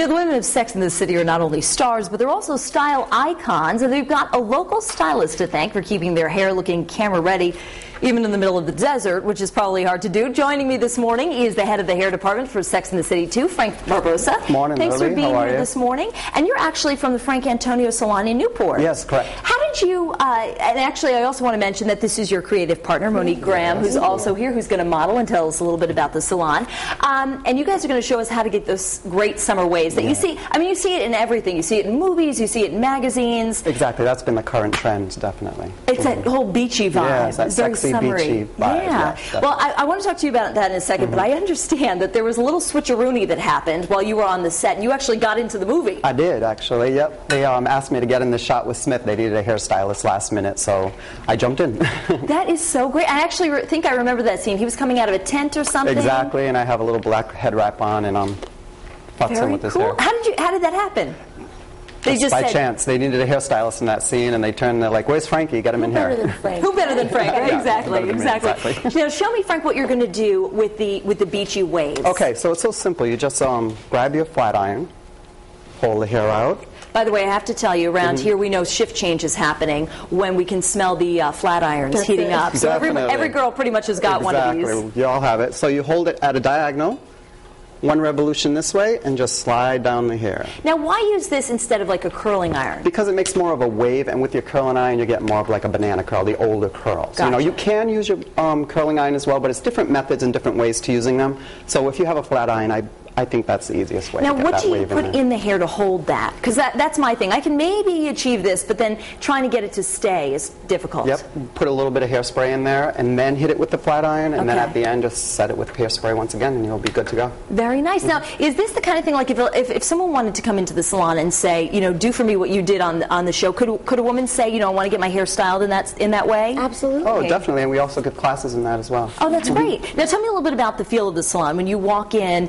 You know, the women of Sex and the City are not only stars, but they're also style icons, and they've got a local stylist to thank for keeping their hair looking camera-ready, even in the middle of the desert, which is probably hard to do. Joining me this morning is the head of the hair department for Sex and the City 2, Frank Barbosa. Morning, Thanks Lily. for being How are here you? this morning. And you're actually from the Frank Antonio Salon in Newport. Yes, correct. How did you, and actually I also want to mention that this is your creative partner, Monique Graham, who's also here, who's going to model and tell us a little bit about the salon. And you guys are going to show us how to get those great summer waves that you see. I mean, you see it in everything. You see it in movies, you see it in magazines. Exactly. That's been the current trend, definitely. It's that whole beachy vibe. Yeah, it's that it's very sexy, summery. beachy vibe. Yeah. Well, I want to talk to you about that in a second, but I understand that there was a little switcheroony that happened while you were on the set, and you actually got into the movie. I did, actually. Yep. They asked me to get in the shot with Smith. They needed a hairstylist last minute, so I jumped in. That is so great. I actually think I remember that scene. He was coming out of a tent or something. Exactly, and I have a little black head wrap on, and I'm futzing with this hair. How did that happen? They just by said, chance. They needed a hairstylist in that scene, and they turned. They're like, "Where's Frankie? Get him in here." Who better than Frank? Yeah, exactly. exactly. Now, show me, Frank, what you're going to do with the beachy waves. Okay, so it's so simple. You just grab your flat iron, pull the hair out. By the way, I have to tell you, around here we know shift change is happening when we can smell the flat irons heating up. So every girl pretty much has got one of these. You all have it. So you hold it at a diagonal, one revolution this way, and just slide down the hair. Now, why use this instead of like a curling iron? Because it makes more of a wave, and with your curling iron, you get more of like a banana curl, the older curls. Gotcha. You know, you can use your curling iron as well, but it's different methods and different ways to using them. So if you have a flat iron, I think that's the easiest way now, to get what that do you wave put in the hair to hold that? Because that's my thing. I can maybe achieve this, but then trying to get it to stay is difficult. Yep. Put a little bit of hairspray in there, and then hit it with the flat iron, and then Okay. at the end, just set it with hairspray once again, and you'll be good to go. Very nice. Now, is this the kind of thing, like if someone wanted to come into the salon and say, you know, do for me what you did on the show, could a woman say, you know, I want to get my hair styled in that way? Absolutely. Oh, definitely, and we also give classes in that as well. Oh, that's great. Now, tell me a little bit about the feel of the salon. When you walk in,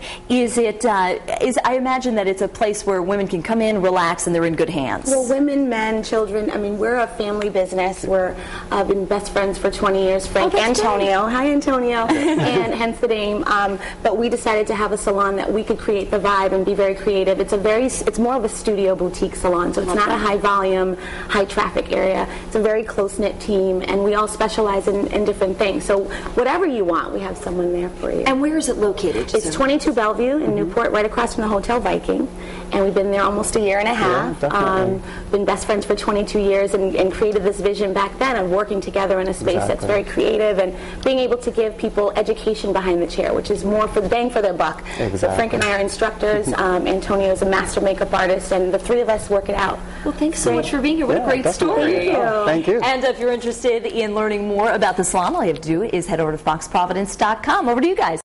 I imagine that it's a place where women can come in, relax, and they're in good hands. Well, women, men, children, I mean, we're a family business. I've been best friends for 20 years. Frank Antonio. Hi, Antonio. And hence the name. But we decided to have a salon that we could create the vibe and be very creative. It's more of a studio boutique salon, so it's not a high volume, high traffic area. It's a very close-knit team, and we all specialize in different things. So whatever you want, we have someone there for you. And where is it located? It's 22 Bellevue in Newport, right across from the Hotel Viking, and we've been there almost a year and a half. Been best friends for 22 years and created this vision back then of working together in a space that's very creative and being able to give people education behind the chair, which is more for the bang for their buck. Exactly. So Frank and I are instructors. Antonio is a master makeup artist, and the three of us work it out. Well, thanks so much for being here. What a great story. Thank you. And if you're interested in learning more about the salon, all you have to do is head over to foxprovidence.com. Over to you guys.